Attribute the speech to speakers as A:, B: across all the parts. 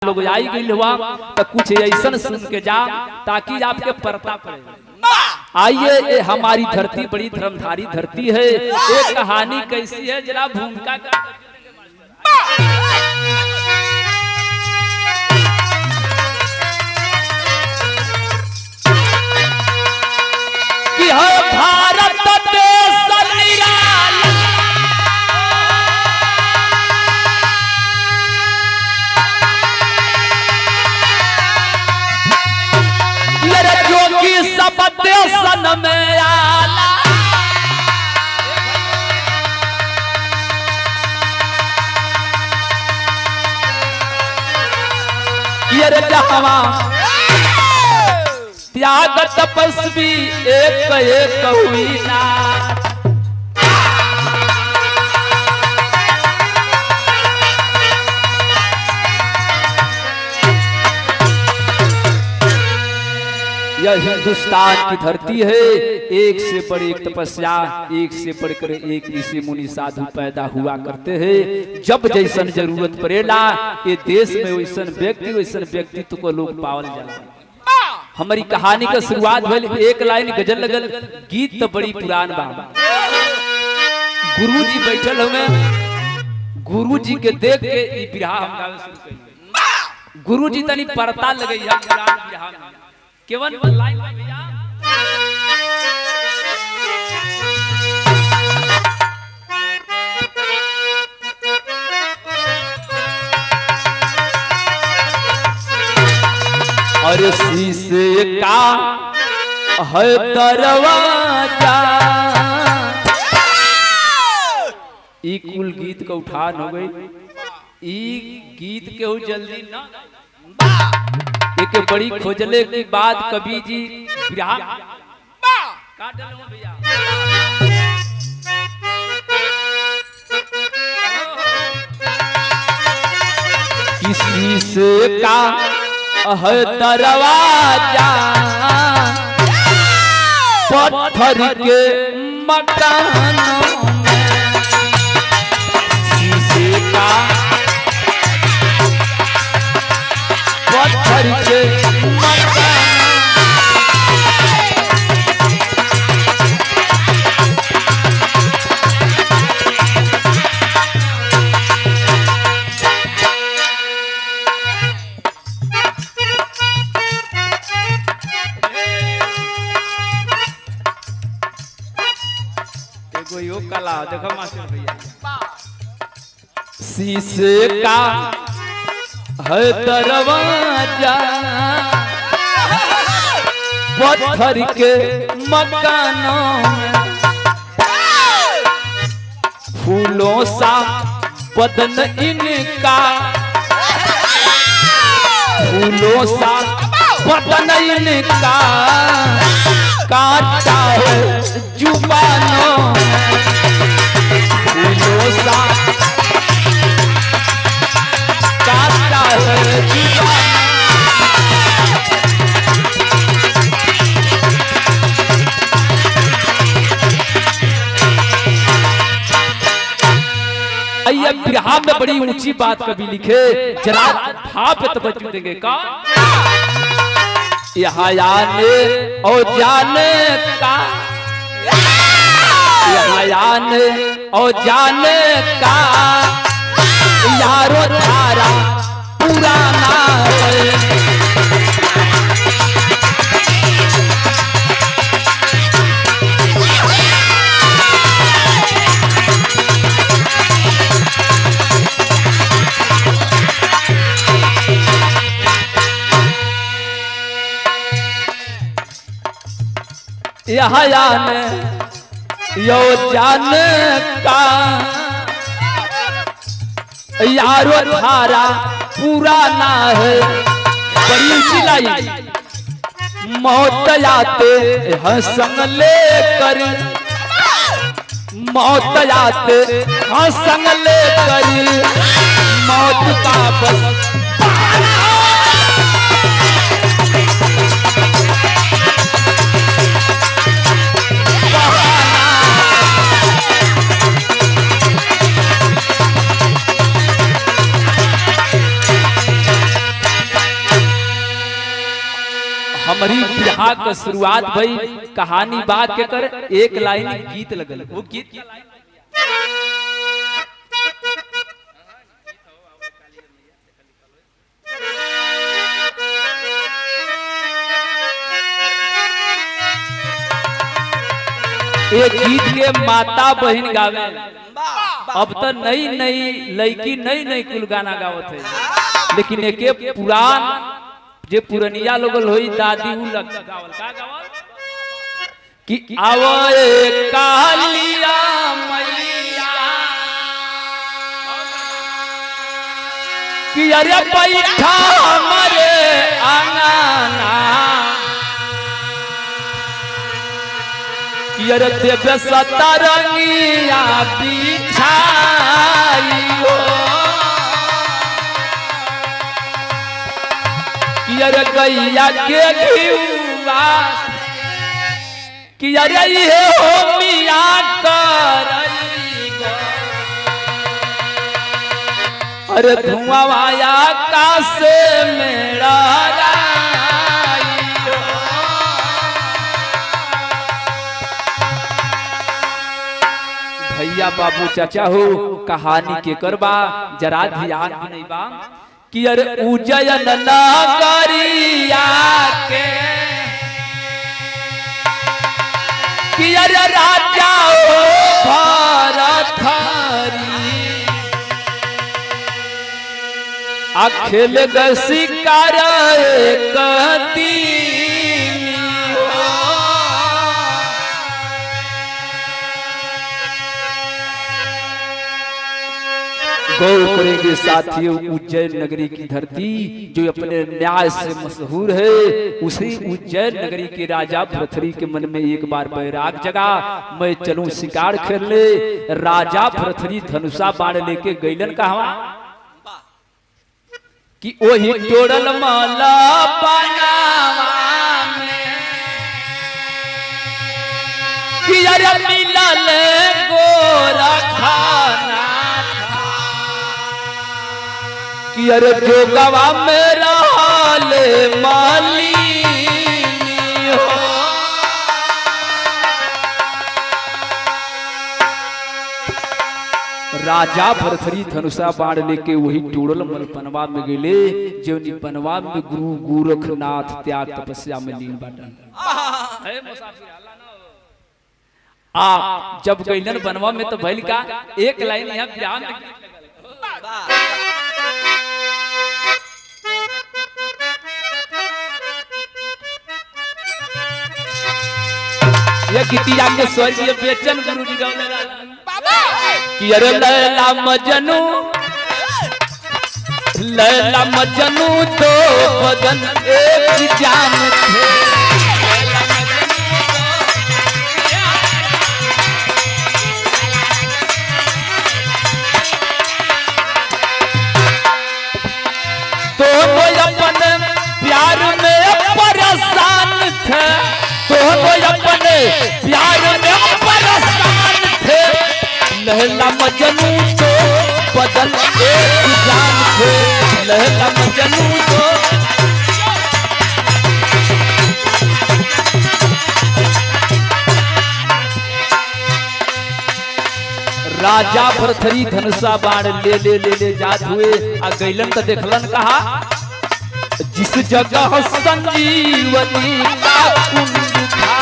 A: लोग आई गई हुआ तो कुछ ऐसा सुन के जा ताकि आपके परता पड़े। आइए, हमारी धरती बड़ी धर्मधारी धरती है। एक कहानी कैसी है जरा भूमिका कि है भारत देश निराला, जोगी सब देशन में आला, ये जहां त्याग तपस्वी एक एक हुई ना। यह हिंदुस्तान की धरती है। एक से बढ़ एक तपस्या, एक से बढ़कर एक ऋषि मुनि साधु पैदा हुआ करते हैं। जब जैसन जरूरत पड़ेला ये देश में वैसन व्यक्तित्व को लोग पावल जाला। हमारी कहानी का शुरुआत भइल एक लाइन गजल लगल। गीत तो बड़ी पुरान बा। गुरुजी बैठल हुए, गुरुजी के देख के ई बिरहा हम गावे शुरू कइले। गुरुजी तनी परता लगैया पुरान बिरहा में केवन लाइन भैया। अरे शीशे का है दरवाजा, ई कुल गीत का उठान हो गई। ई गीत के हो जल्दी ना एक बड़ी खोजले की बात कवि जी बिरहा काट लो भैया। किसी से का है दरवाजा, पत्थर के मकानों में शीशे का पत्थर के मकान। एगो यो कला देखो मास्टर भैया। शीशे का है दरवाजा, पत्थर के मकानों में फूलों सा बदन इनका, फूलों सा बदन इनका, कांटा है जुबानों में, फूलों सा कांटा है जुबानों। ये बिरहा में बड़ी ऊंची बात कभी लिखे, जरा भाव पे तवज्जो देंगे का। यहाँ आने और जाने का, यहाँ आने और जाने का यारो धारा पुराना है। यहाँ आने यो जाने का यारो धारा पुराना है। बड़ी सिलाई मौत आते हैं संग लेकर, मौत आते हैं संग लेकर, मौत का बस हमारी बिरहा का शुरुआत भई कहानी बात के कर एक लाइन गीत लगल। वो गीत एक गीत के माता बहन गावे। अब तो नई नई लड़की नई नई कुल गाना गावत है, लेकिन एक पुरान जे पुरनिया लोगल होई दादी उ लग गावल का गावल कि आवे कालिया मैया कि अरे बैठा हमारे आंगना कि अरे देव सतरंगिया बिछाई हो कि अरे गैया के घिउवा कि अरे ये हो मिया करई गो अरे धुआं आया आकाश मेरा भैया बाबू चाचा हो कहानी के करबा जरा ध्यान भी नहीं बा कि अरे उज्जैन नगरिया के कि अरे राजा हो भरथरी अखिल शिकार कती गौर करेंगे साथियों, उज्जैन नगरी की धरती जो अपने न्याय से मशहूर है, उसी उज्जैन नगरी के राजा भरथरी के मन में एक बार बैराग जगा, मैं चलूं शिकार खेलने। राजा भरथरी धनुषा बाण लेके गईलन कहवा कि वही टोड़ल माला बनावा में कि अरे मिलल गोरा खाना कि अरे जो गवा मेरा हाले माली हो राजा भरथरी धनुषा बाण लेके वही टूड़ल मलपनवा में गेले, जो पनवा में गुरु गोरखनाथ त्याग तपस्या में लीन बाटन। जब गईलन बनवा में तो भइल का एक लाइन यहाँ ध्यान ये गीतिया के स्वर्गीय बेचन गुरु जी गावले कि अरे लैला मजनू तो बदन एक जान थे, दोनों अपने प्यार में परेशान थे, दोनों अपने प्यार में परेशान थे, लैला मजनू तो बदन एक जान थे, लैला मजनू तो राजा भरथरी धनुषा बाण ले ले ले ले जात हुए आ गईलन तो देखलन कहा जिस जगह संजीवनी का कुंड था,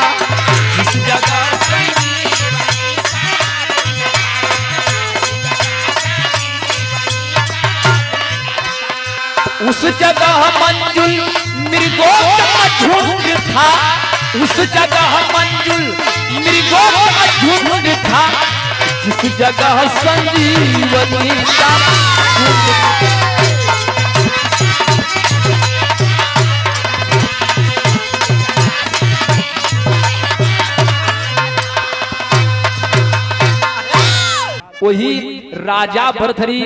A: जिस जगह उस जगह मंजुल मृगों का झुंड था, उस जगह मंजुल मृगों का झुंड था, जिस जगह संजीवनी का वही राजा भरथरी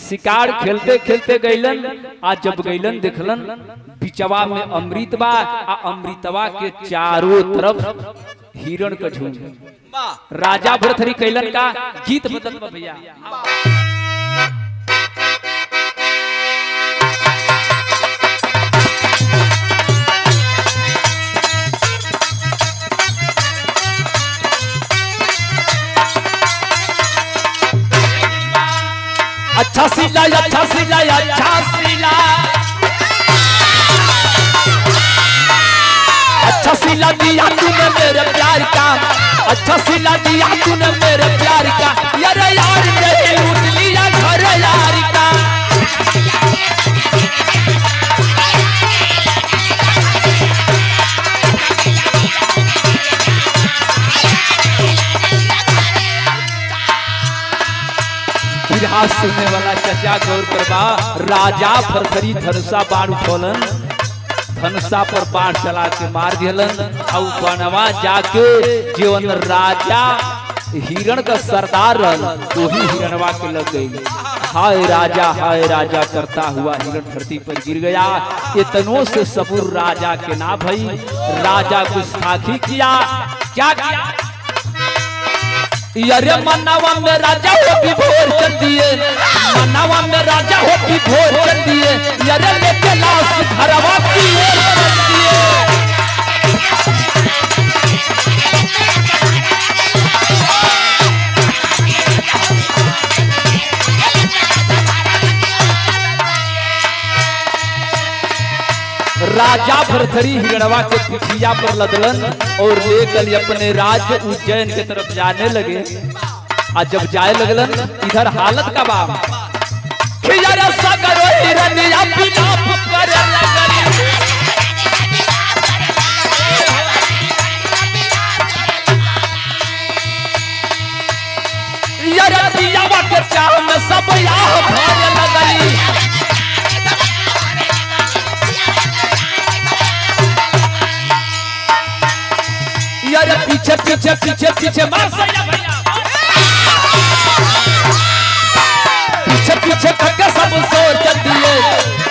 A: शिकार खेलते खेलते गईलन। आज जब गईलन देखलन बिचवा में अमृत बा, आ अमृतवा के चारों तरफ हिरण का झुंड। राजा भरथरी कैलन का गीत बदल भैया अच्छा सिला अच्छा सिला अच्छा सिला अच्छा सिला दिया तूने मेरे प्यार का अच्छा सिला दिया तूने मेरे प्यार का यार यार ने लूट लिया घर यार का बिरहा सुनने वाला चचा गौर करबा राजा फरफरी धनुषा बाण उठौलन धनुषा पर बाण चला के मार दिलन और बनवा जाके जीवन राजा हिरण का सरदार वही हिरणवा के लग गई। हाय राजा करता हुआ हिरण धरती पर गिर गया। इतनों से सबूर राजा के ना भई राजा गुस्ताखी किया। क्या किया? अरे मनावा में राजा हो विभोर कर दिए मनावा में राजा हो विभोर कर दिए अरे लेके लाश घरवा की ओर कर दिए। राजा भरथरी हिरणवा के पिठिया पर लदलन और लेकर अपने राज्य उज्जैन की तरफ जाने लगे। आज जब जाए लगलन इधर हालत का बाप सब पीछे पीछे पीछे पीछे मार पीछे पीछे करके सब शोर कर दिए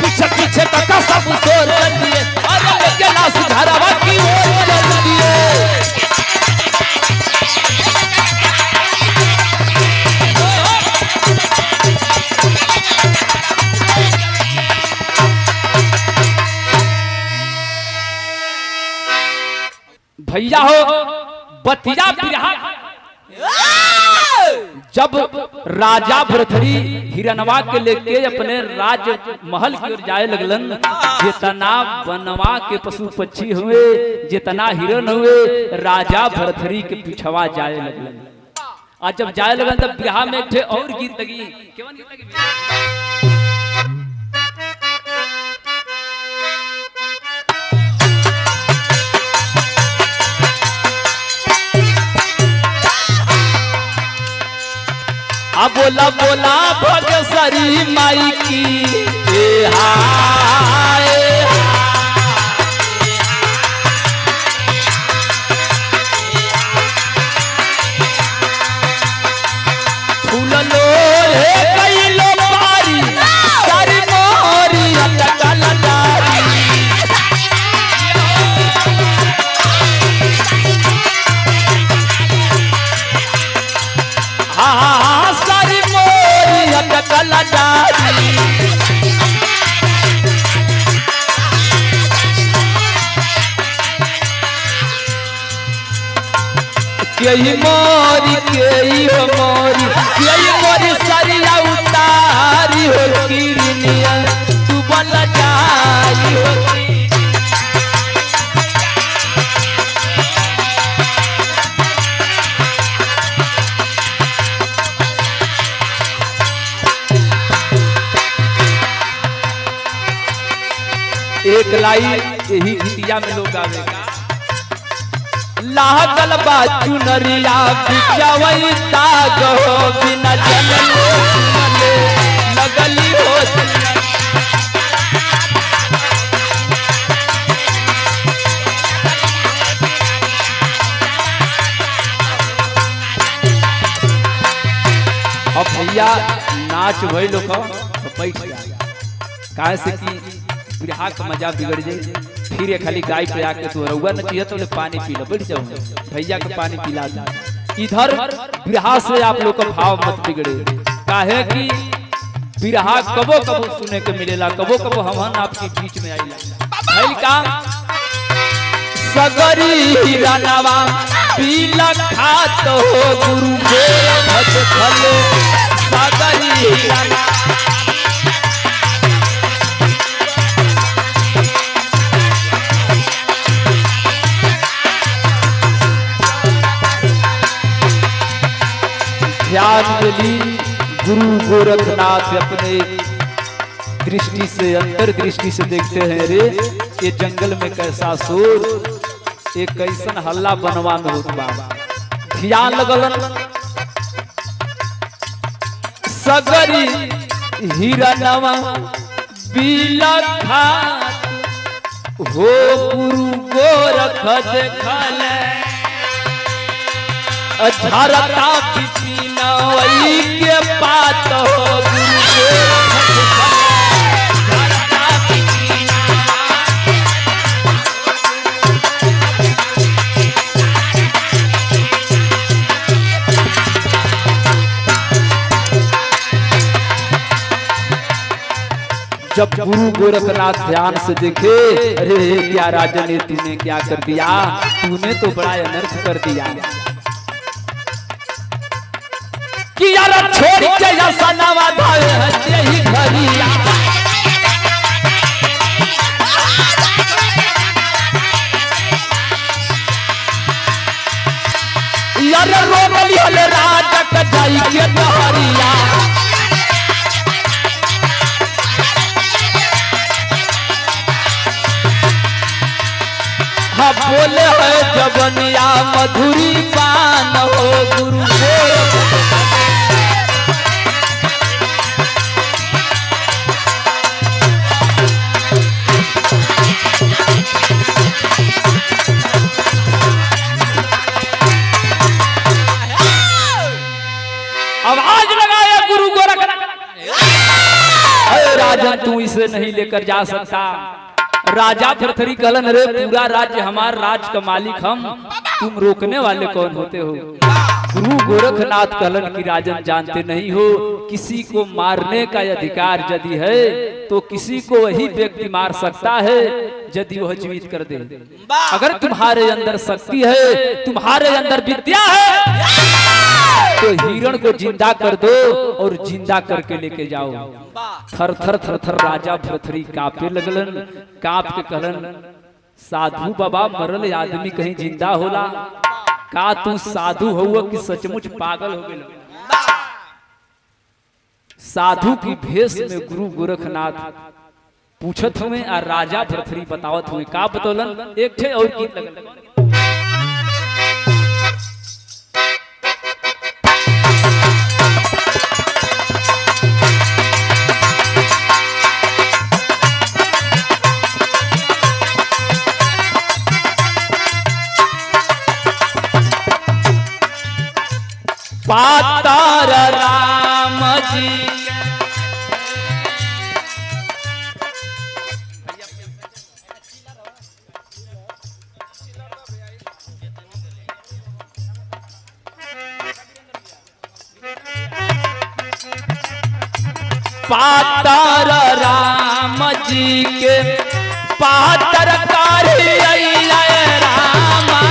A: पीछे पीछे करके सब शोर कर दिए अरे लेके लाश घरवा की ओर कर दिए। भैया हो बतिया बिरहा जब राजा भरथरी हिरणवा के लेके अपने राज महल की ओर जाए लगलन जितना बनवा के पशु पक्षी हुए जितना हिरण हुए राजा भरथरी के पिछवा जाए लगलन। आज जब जाए लगलन तब बिरहा में थे और गीत लगी केवन गीत लगी बोला बोला भगसरी माई की फूल लो रे कई लो पारी सारी मोरी अटकल डारी हाँ सारी मोरी अटकल डारी केही मोरी केही हो मोरी केही मोरी सरिया उतारी हो किरनिया तू बल जाई हो एक लाइन यही गीतिया में लोग गावेगा लागल बा चुनरिया बिचवई ताग हो बिना जनले लगली हो अब भैया नाच भई लोग बैठ जाएगा काहे से कि बिरहा का मजा बिगड़ जाए फिर ये खाली गाय पे आके तो रउआ न चाहिए तो पानी पी लो बैठ जाओ भैया का पानी पिला दो। इधर बिरहा से आप लोग का भाव मत बिगड़े काहे कि बिरहा कबो कबो सुने के मिलेला कबो कबो हमन आपके बीच में आइला भइल काम सगरी रनवा पीला खात हो गुरु के भज फले सगरी ध्यान मिली गुरु गोरखनाथ अपने दृष्टि से अंतर दृष्टि से देखते हैं, रे ये जंगल में कैसा शोर, एक कैसन हल्ला बनवा में होत बा। ध्यान लगलन सगरी हिरनवा बिलखा हो गुरु गोरख देखल झरता पिपिनवई के पात हो गुरु गोरख जब गुरु गोरखनाथ ध्यान से देखे, अरे क्या राजन ने तूने क्या कर दिया, तूने तो बड़ा अनर्थ कर दिया कि यार छोड़ के ऐसा नवा धावे है यही घरिया यार रोमली हले राजा कजाई के दहरिया बोले है जबनिया मधुरी पान हो गुरु आवाज लगाया गुरु गोरखनाथ, अरे राजन तू इसे नहीं लेकर जा सकता। राजा थरथरी कहलन, रे पूरा राज्य हमार राज का मालिक हम, तुम रोकने वाले कौन होते हो। गुरु गोरखनाथ कहलन कि राजन जानते नहीं हो, किसी को मारने का अधिकार यदि है तो किसी को वही व्यक्ति मार सकता है यदि वह जीवित कर दे। अगर तुम्हारे अंदर शक्ति है, तुम्हारे अंदर विद्या है तो हिरण को जिंदा कर दो और जिंदा करके लेके जाओ। थर थर थर थर राजा भरथरी कांपे लगलन, कांप के कहलन, साधु बाबा मरल आदमी कहीं जिंदा होला का, तू साधु हो कि सचमुच पागल हो गए। साधु की भेष में गुरु गोरखनाथ पूछत हुए और राजा भरथरी बतावत हुए का बतौलन। एक थे और गीत लगल, पातार राम जी पातार राम जी के पातर कारी रामा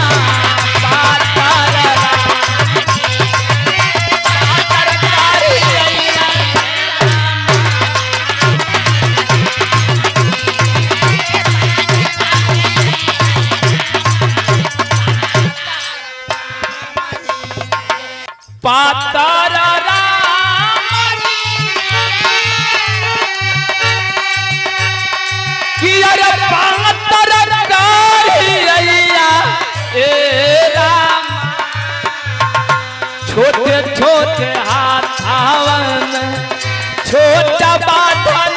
A: पातार राम की अरे पातर छोटे छोटे हाथावन छोटा बाधल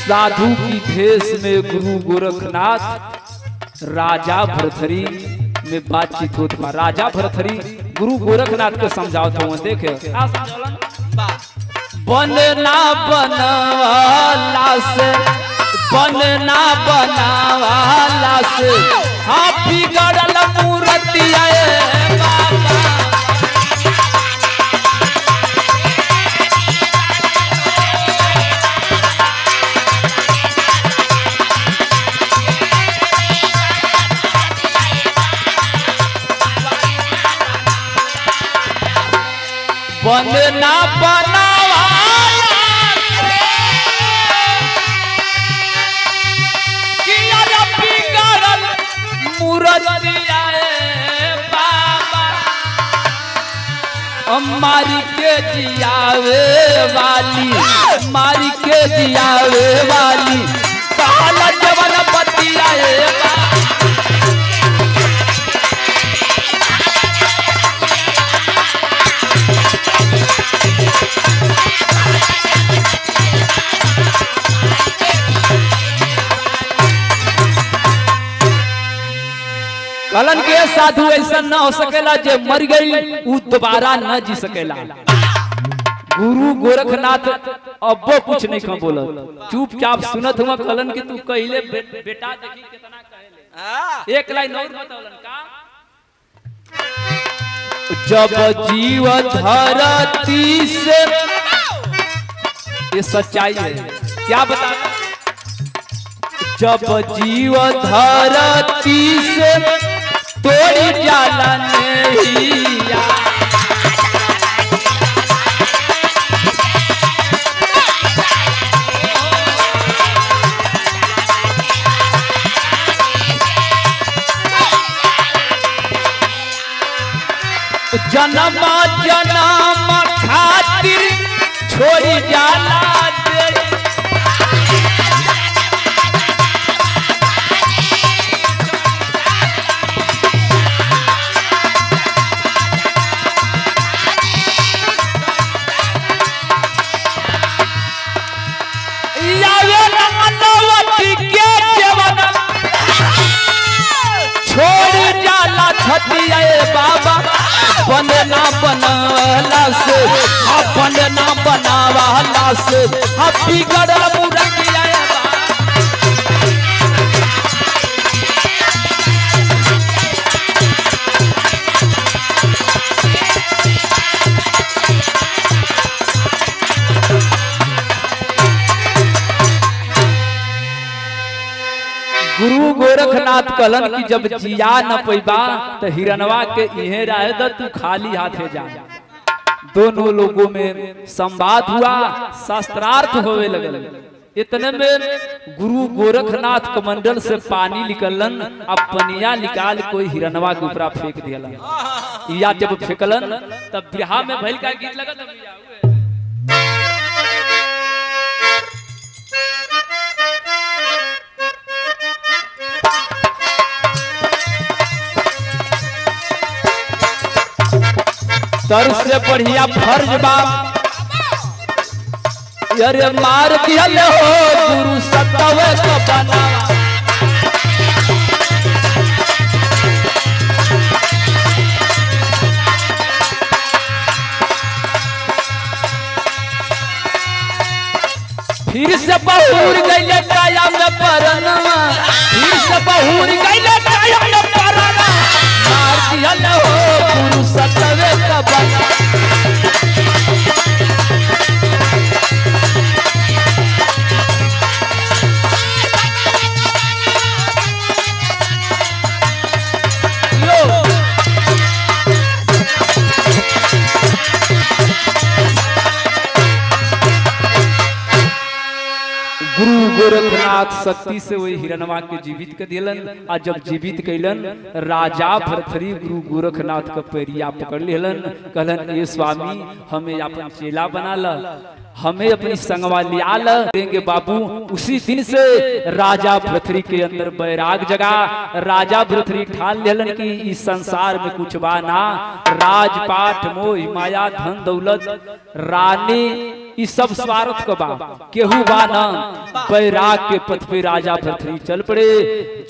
A: साधु की भेष में गुरु गोरखनाथ राजा भरथरी में बातचीत होत बा। राजा भरथरी गुरु गोरखनाथ को समझावत हो, देखे बनना बनला से बनना बनावाला से हाँ बिगड़ल मूर्तिया बाबा। बनना बनावाला किया बिगड़ल मूर्तिया बाबा। मारी के जियावे वाली मारी के जियावे वाली काला जवन बतिया बाबा। कलन के साधु ऐसा न हो सकेला जे मर गई वो दोबारा न जी सकेला। गुरु गोरखनाथ अब कुछ नहीं कह बोल चुपचाप सुनत हुआ कलन के तू कहले बेटा देखी कितना कहेले एक लाइन और बतावलन का। जब जीव धरती से ये सच्चाई है क्या बता। जब जीव धरती से तोड़ी जाला नैया जन्म जन्म खातिर छोड़ी जाला बाबा। बनना बनावाला से बनना बनावाला से बिगड़ल मूर्तिया गुरु गोरखनाथ कलन की जब जिया न पैबा तो हिरनवा के इहे रहे द तू खाली हाथे जा। दोनों लोगों में संवाद हुआ शास्त्रार्थ होवे लगल। इतने में गुरु गोरखनाथ कमंडल से पानी निकलन अब पनिया निकाल कोई हिरनवा के ऊपर फेंक दिया। या जब फेंकलन तब बिहार में भइल का गीत लगा तब तर से बढ़िया फर्ज बा अरे मार दिया हो गुरु सतवे को बना। फिर से बहुर गई काया में परनवा फिर से बहुर गई काया में परनवा मार दिया हो गुरु सतवे का बना। गुरु गोरखनाथ शक्ति से वही हिरनवा के जीवित कर दिलन। और जब जीवित कैलन राजा भरथरी गुरु गोरखनाथ का पैरिया पकड़ लेलन कहलन ये स्वामी हमें अपन चेला बना ला हमें अपनी संगवा लिया देंगे बाबू। उसी दिन से राजा भरथरी के अंदर बैराग जगा। राजा भरथरी ठान लेलन कि इस संसार में कुछ बा ना राजपाट मोह माया धन दौलत रानी इस सब स्वार्थ का बा केहू बा ना। बैराग के पथ पे राजा भरथरी चल पड़े।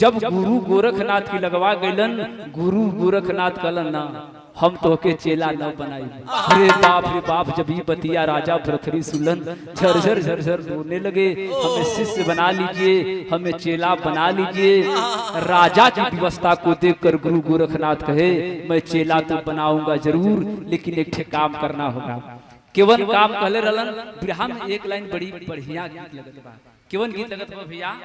A: जब गुरु गोरखनाथ की लगवा गलन गुरु गोरखनाथ कहलन ना हम तो के चेला न बनाई। अरे बाप जब ये बतिया राजा भरथरी सुलन झरझर झरझर रोने लगे। हमें शिष्य बना लीजिए, हमें चेला बना लीजिए। राजा की व्यवस्था को देखकर गुरु गोरखनाथ कहे मैं चेला तो बनाऊंगा जरूर, लेकिन एक ठे काम करना होगा। केवन काम कहले रहलन। बिरहा में एक लाइन बड़ी बढ़िया गीत लगत बा। केवन गीत लगत बा भैया?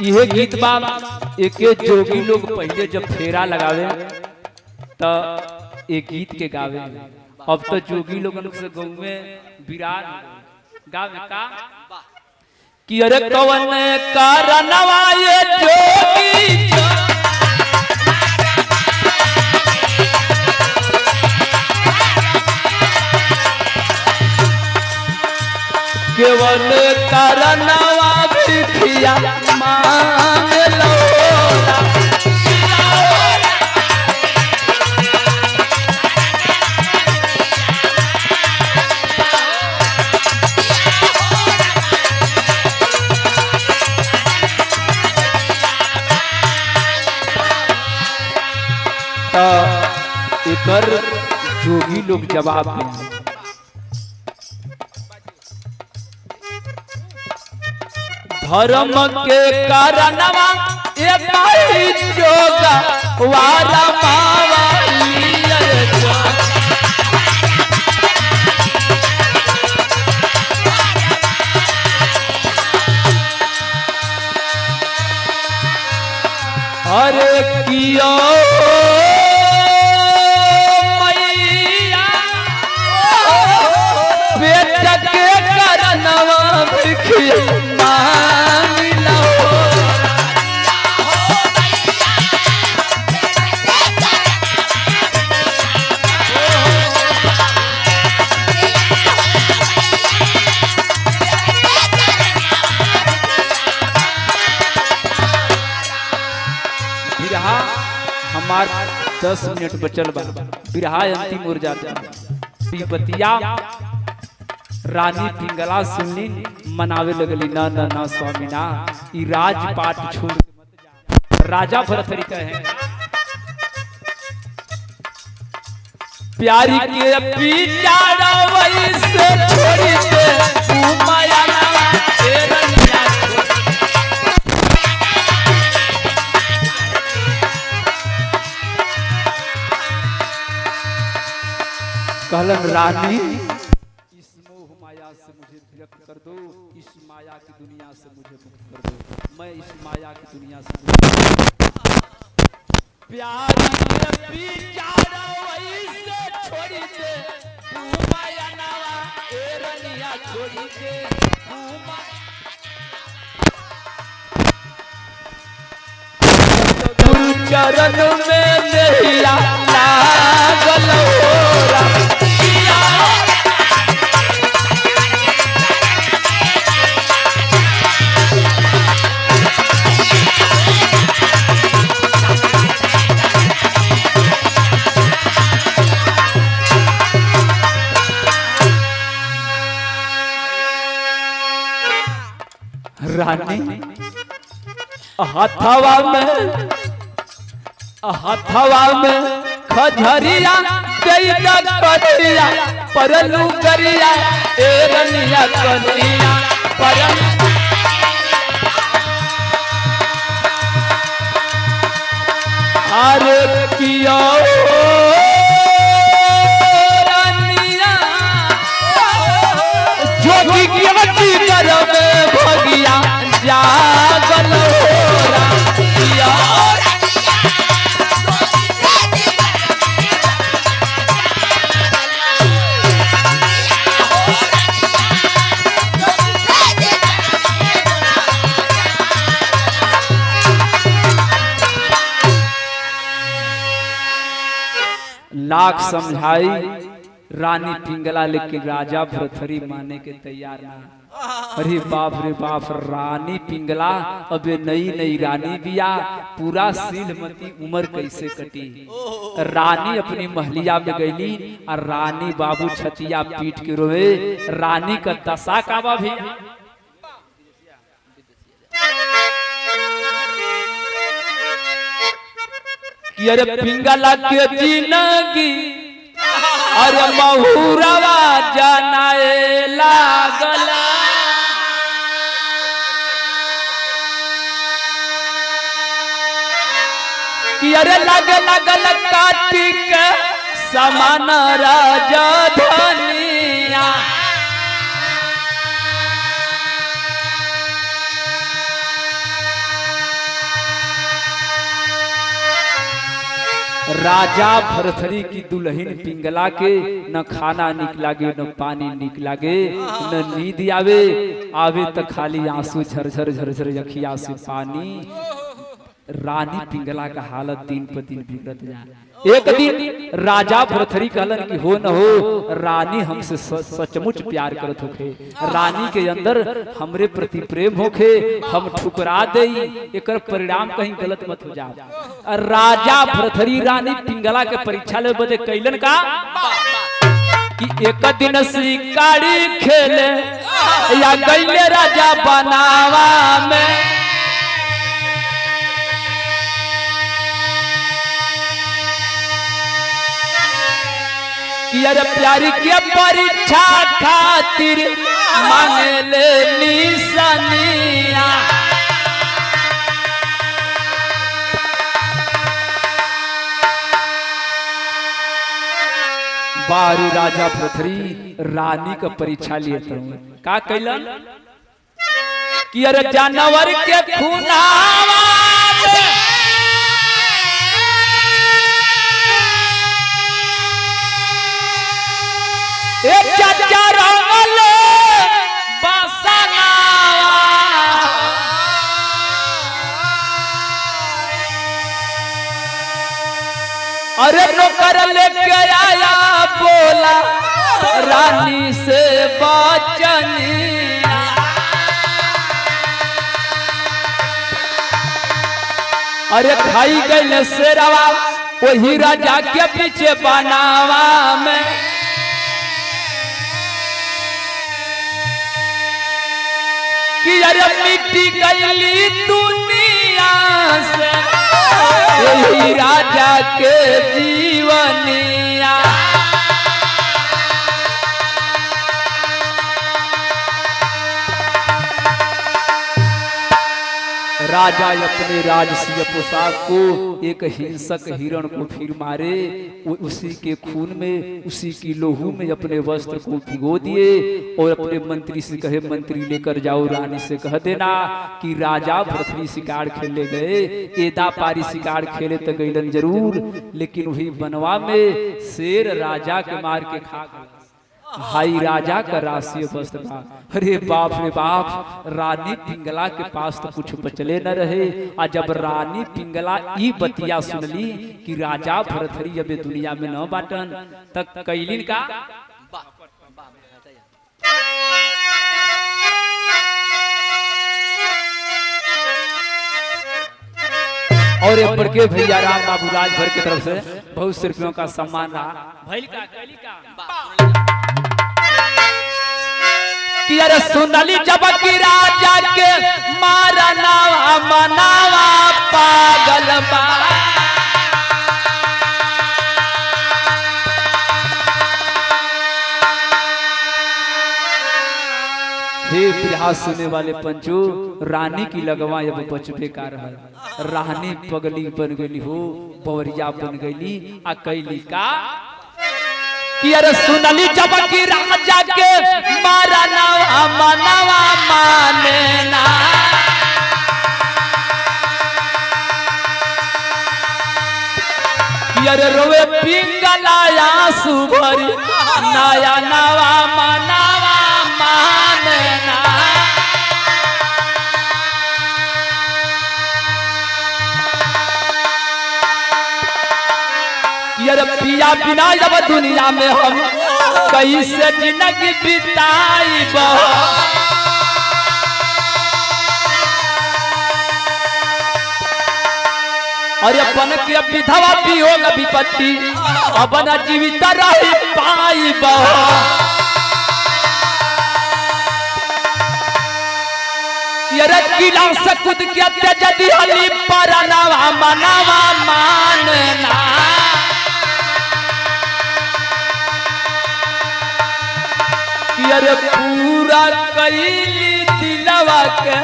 A: यह गीत बा एक जोगी लोग पहले जब फेरा लगावे तो एक गीत के गावे। अब तो जोगी लोगन से गाँव में विराट गावे का कि अरे कवन कारणवा ये जोगी केवल कारणवा भिखिया मांग लो। एकर जोगी लोग जवाब दें धर्म के कारणवा एक जोगा वाला मावाली अरे कियो मैया बेटा के कारणवा भिखिया हमार 10 मिनट बचल बा। बिरहा अंतिम हो जाता। बतिया रानी पिंगला सुनली मनावे लगली ना ना ना स्वामी ना ई राजपाट छोड़ के मत जा। राजा भरथरी कहे प्यारी के पिटारा वैसे छोड़ी दे तू माया ना तेरा निया कहलन रानी इस मोह माया से मुझे विरक्त कर दो, इस माया की दुनिया से मुझे मुक्त कर दो। मैं इस माया की दुनिया से प्यार के बिचारा वैसे छोड़ी दे तू माया नावा ए रनिया छोड़ी दे गुरु चरण में नहीं लागल होरा। रानी हथवा में खजरिया दैदा करिया परलू करिया ए रनिया करिया परल अरे किया रनिया जोगी की मट्टी कर में भगिया जागल होरा किया लाख समझाई रानी पिंगला, लेकिन राजा भरथरी माने के तैयार ना। अरे बाप रानी पिंगला अबे नई नई रानी बिया, पूरा सीलमती उम्र कैसे कटी। रानी अपनी महलिया में गईली और रानी बाबू छतिया पीट के रोए। रानी का दशा काबा भी कि अरे पिंगला के जिंदगी अरे महुरवा जनाए लागला। कि अरे लगे लगल काटी के समान राजा धनिया। राजा भरथरी की दुल्हन पिंगला के न खाना निक लागे न पानी निक लागे न नींद आवे आवे तो खाली आंसू झरझर झरझर अखिया से पानी। रानी पिंगला का हालत दिन पर दिन बिगड़त जाए। एक दिन राजा भरथरी कहलन कि हो न हो रानी हमसे सचमुच प्यार करत होखे, रानी के अंदर हमरे प्रति प्रेम होखे, हम ठुकरा देई एकर परिणाम कहीं गलत मत हो जाए। राजा भरथरी रानी पिंगला के परीक्षा ले बदे कैलन का कि एक दिन शिकारी खेले या गईले राजा बनावा में। कि अरे प्यारी के परीक्षा खातिर मांगे ले निशानिया। बारू राजा भरथरी रानी का परीक्षा लिए का कैलन कि अरे जानवर के खूनावा चाचा रंगल बसनावा। अरे नौकर लेके आया बोला रानी से बचनिया। अरे खाई गई शेरवा वही राजा के पीछे बनावा में। कि अरे मिट्टी गईली दुनिया से यही राजा के जीवनिया। राजा अपने राजसीय पोशाक को एक हिंसक हिरण को फिर मारे, उसी के खून में उसी की लोहू में अपने वस्त्र को भिगो दिए और अपने मंत्री से कहे मंत्री लेकर जाओ रानी से कह देना कि राजा भरथरी शिकार खेले गए, एदा पारी शिकार खेले तो गईलन जरूर, लेकिन वही बनवा में शेर राजा के मार के खा गए। हाई राजा का राष्ट्रीय वस्त्र था। अरे बाप रे बाप, रानी पिंगला के पास तो कुछ बचले न रहे। आ जब रानी पिंगला ई बतिया सुनली कि राजा भरथरी अबे दुनिया में न बाटन, तक कैलिन का और एक बड़के भैया राम बाबू राजभर की तरफ से बहुत से रुपयों का सम्मान रहा। भैल का कि अरे सुनली जब की राजा के मारनावा मनावा पागल बा। हे प्रयास सुने वाले पंचो, रानी की लगवा अब बचबे का रहा। रानी पगली बन गई हो, बवरिया बन गई आ कैली का कि अरे सुनली जब की राजा के मारनावा मनावा माने ना। कि अरे रोवे पिंगला आंसू भरी नया नवा मनावा माने ना। यार पिया बिना जब दुनिया में हम कैसे जिंदगी बिताई। और अपन के विधवा भी होगा विपत्ति अब न जीवित रही पाई किला से कूद के तेजदी हली परनवा मनवा मानना अरे पूरा कैली दिलवा के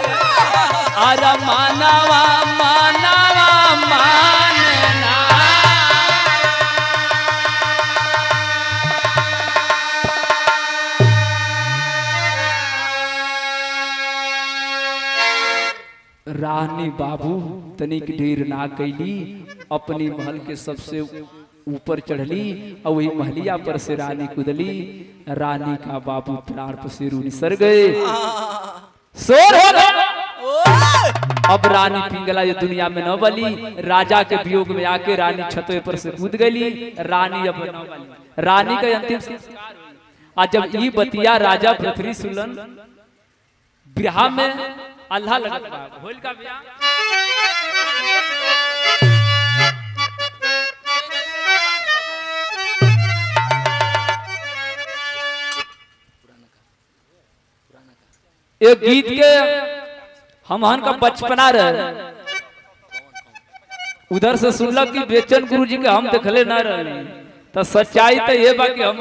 A: अरे मानवा मानवा मानना रानी बाबू तनिक ढेर ना कैली अपनी महल के सबसे ऊपर चढ़ली और वही महलिया पर से रानी कूदली। रानी का बाबू प्राण पसेरू निसर गए, शोर हो गया। अब रानी पिंगला ये दुनिया में न बली, राजा के वियोग में आके रानी छतवे पर से कूद गई। रानी अब न बली, रानी का अंतिम संस्कार। आज जब ये बतिया राजा पृथ्वी सुलन ब्याह में अल्लाह लगता होल का ब्याह एक गीत के हमहन का बचपना रहे, उधर से सुनलक कि बेचन गुरु जी के हम देखले ना रहे, तो सच्चाई तो ये बा कि हम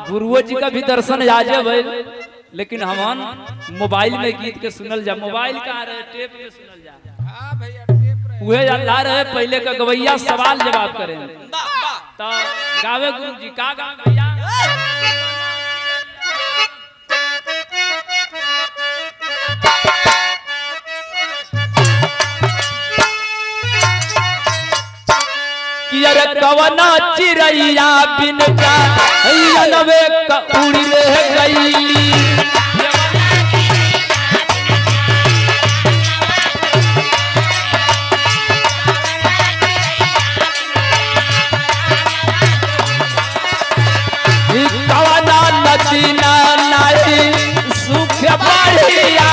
A: गुरुओं जी का भी दर्शन आजे भाई, लेकिन हमन मोबाइल में गीत के सुनल जा। मोबाइल कहाँ रहे, टेप में सुनल जा। उहे अल्लाह रहे पहले का गवैया सवाल जवाब करे तो गावे गुरु जी का गावे भैया कवना चिड़ैया बिन जानवे उड़ गईली कवना नदी नाई सुख बढ़िया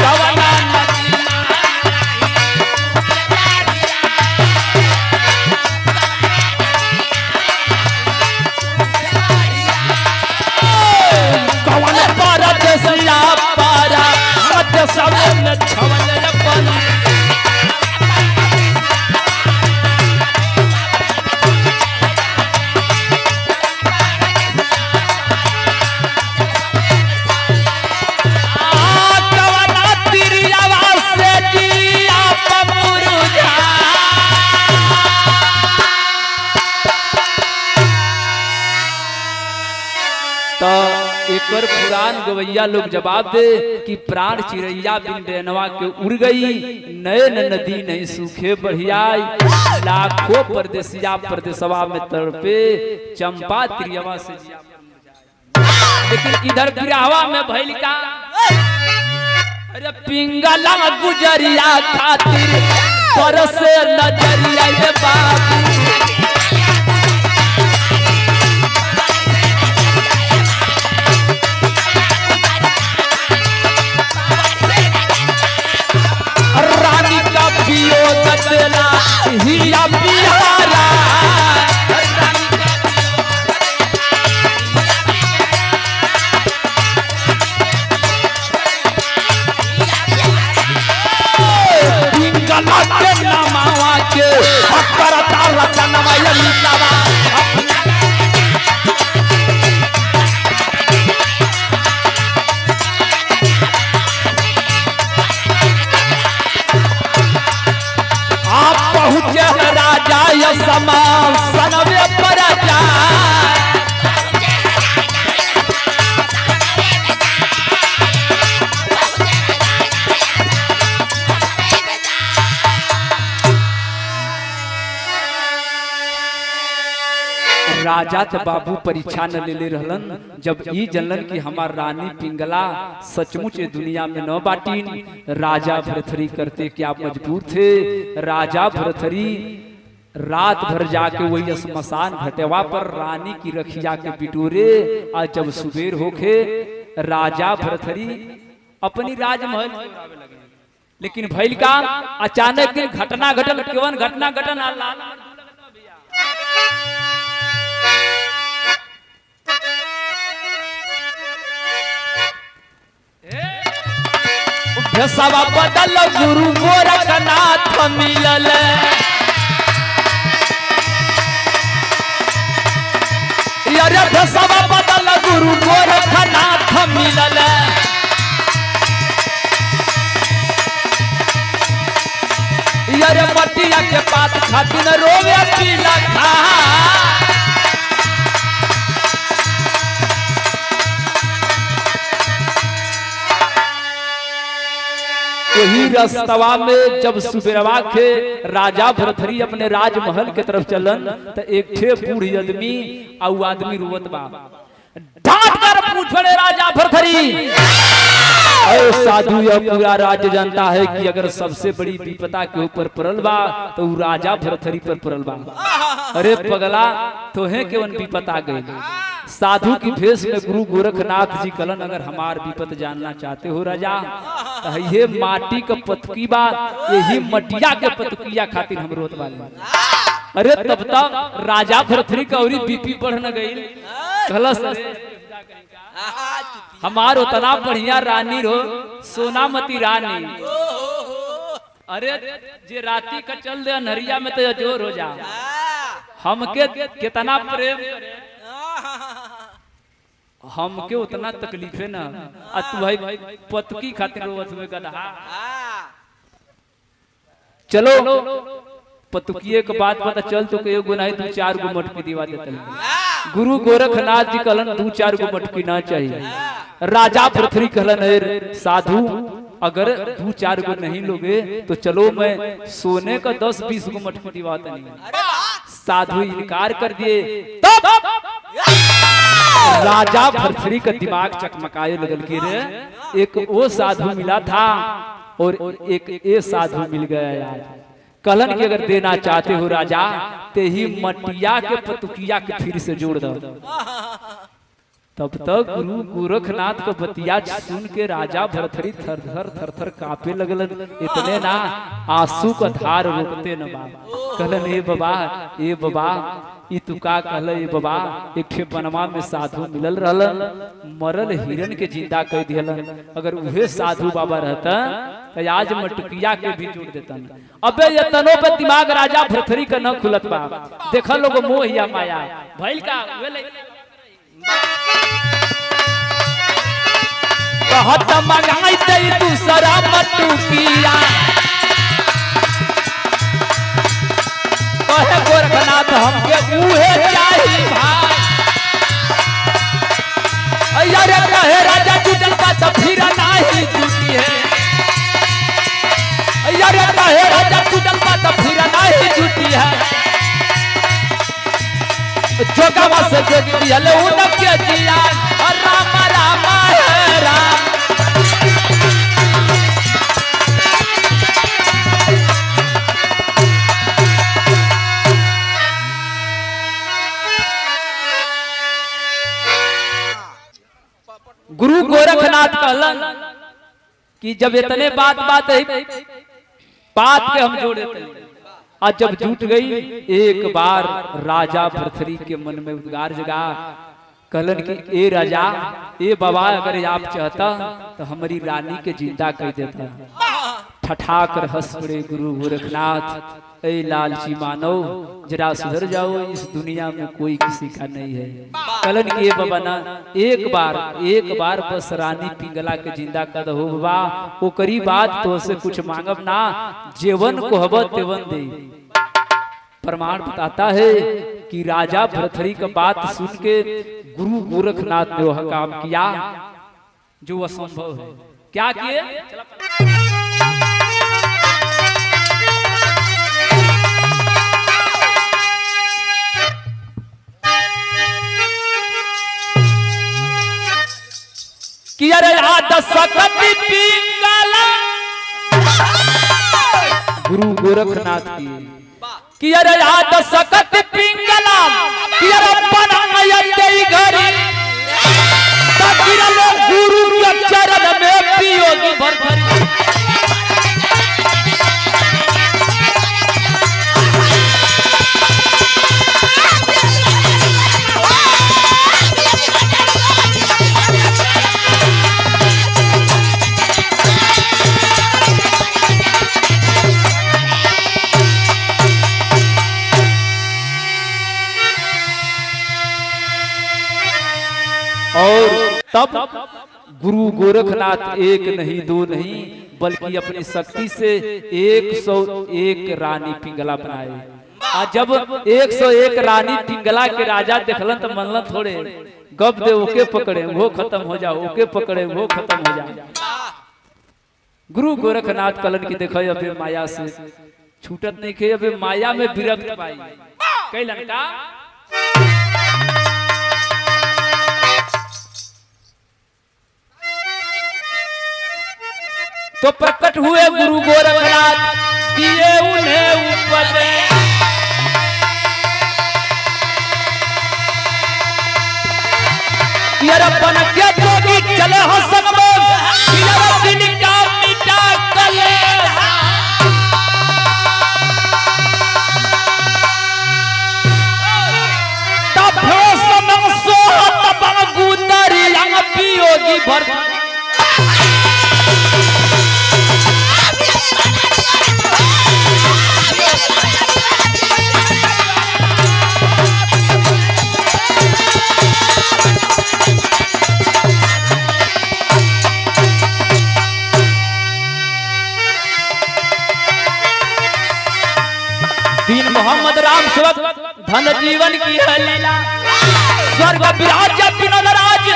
A: कवना पर पुरान गवैया लोग जवाब दे कि प्राण चिड़ैया बिन बेनवा के उड़ गई, नयन नदी नहीं सूखे बढ़ियाई, लाखों परदेसिया परदेसवा में तड़पे, चंपा त्रियवा से जिया। लेकिन इधर बिरहवा में भइल का अरे पिंगला गुजरिया खातिर परसे नजरिया रे बाबू हिया बिहारा के नमावा के करता रचनवा लिखवा राजा समान सनवे पर राजा तो बाबू परीक्षा न ले रहलन, जब ई जनलन की हमार रानी पिंगला सचमुच दुनिया में न बाटी। राजा भरथरी करते क्या मजबूर थे। राजा भरथरी रात भर जाके वही स्मशान घटवा पर रानी की रखिया के बिटोरे। आज जब सुबेर होके राजा भरथरी अपनी राजमहल लेकिन भइल का अचानक दिन घटना घटल। केवन घटना घटन सवा बदल गुरु गोरखनाथ मिलल। अरे सवा बदल गुरु गोरखनाथ मिलल। अरे मटिया के पात खातिर रोवे पीला खा। वही रास्तवा में जब सुबेरवा के राजा भरथरी अपने राजमहल के तरफ चलन तो एक ठे बूढ़ी आदमी और आदमी रुवत बा। डांट कर पूछ पड़े राजा भरथरी, साधु यह पूरा राज्य जानता है कि अगर सबसे बड़ी विपदा के ऊपर पड़ल बा तो राजा भरथरी पर पड़ल बा। अरे पगला तोहे केवन विपदा गई। साधु की भेष में गुरु गोरखनाथ जी कलन, अगर हमार विपत जानना चाहते हो राजा तो ये माटी का पतकी बा, यही मटिया के पतकिया खातिर हम रोत वाले। अरे तब तक राजा भरथरी का और बीपी बढ़ न गई। हमार उतना बढ़िया रानी रो सोनामती रानी। अरे जे राती का चल दे अनहरिया में तो जोर हो जा। हमके कितना प्रेम हमके उतना तकलीफ है ना। तू भाई पतकी खातिर रोवत हुए गधा। चलो पतुकिए के बात पता चल तो के एगो नहीं 2-4 गो मटकी दिवा देते। गुरु गोरखनाथ जी कहलन 2-4 गो मटकी ना चाहिए। राजा भरथरी कहलन है साधु अगर 2-4 गो नहीं लोगे तो चलो मैं सोने का 10-20 गो मटकी दिवाता नहीं। साधु इनकार कर दिए। तब राजा भरथरी का दिमाग चकमकाए लगल कि रे एक वो साधु मिला था और एक ये साधु मिल गया आज। कहलन कि अगर देना चाहते हो राजा ते ही मटिया के पतुकिया के फिर से जोड़ दो। तब तक गुरु गोरखनाथ को बतिया सुन के राजा भरथरी थर थर कांपे लगलन। इतने ना आंसू का धार रोकते न बा। कहलन ए बाबा ई तू का कहल ए बाबा एक ठे बनवा में साधु मिलल रहलन, मरल हिरन के जिंदा कर दिहलन। अगर उहे साधु बाबा रहता तो आज मटकिया के भी जोड़ देतन। अबे ये तनो पे दिमाग राजा भरथरी का न खुलत बा। देखा लोग मोह या माया भइल का कहत मंगाई ते दूसरा मटुकिया। कहे गोरखनाथ हमके उहे चाही भाई। अरे कहे राजा जुटल बा तो फिर नाही जुटी है। अरे कहे राजा जुटल बा तो फिर नाही जुटी है। जोगवा से जोगी दियल उनके जिया राम राम है राम। गुरु गोरखनाथ कहलन कि जब इतने बात के हम जोड़े आज जब जुट गई एक बार राजा भरथरी के मन में उद्गार जगा। कहलन कि ए राजा ए बाबा अगर आप चाहता तो हमारी रानी के जिंदा कर देता। ठठाकर हंस पड़े गुरु गोरखनाथ। ए लालची मानव जरा सुधर जाओ, इस दुनिया में कोई किसी का नहीं है। कहलन कि ए बाबा ना एक बार बस रानी पिंगला के जिंदा कर दो बाबा। वो करी बात तो से कुछ मांगब ना, जेवन को हब तेवन दे। प्रमाण बताता है कि राजा भरथरी का बात सुन के गुरु गोरखनाथ ने वह काम किया जो असंभव है। क्या किए? कि अरे याद सकती पिंगला गुरु गोरखनाथ की कि अरे याद सकती पिंगला कि अरे बनाई घड़ी तकिरलो गुरु के चरण में पियोगी भरथरी। तब गुरु गोरखनाथ एक नहीं दो नहीं बल्कि अपनी शक्ति से 101 रानी पिंगला बनाए। आ जब 101 रानी पिंगला के राजा देखलन तो मनलन थोड़े गप दे ओके पकड़े वो खत्म हो जाओ, ओके पकड़े वो खत्म हो जाए। गुरु गोरखनाथ कलन की देखो अबे माया से छूटत नहीं खे, अबे माया में विरक्त पाई कैलन का तो प्रकट हुए गुरु गोरखनाथ दिए उन्हें उपदेश। बन के जोगी चले हो संग दिन का मिटा कले पियोगी भर मोहम्मद राम सेवक धन जीवन की है लीला स्वर्ग विराज विनोद राज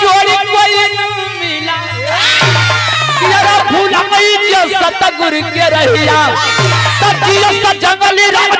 A: जोड़ी कोई मिला फूला सतगुरु के रहिया जंगली राज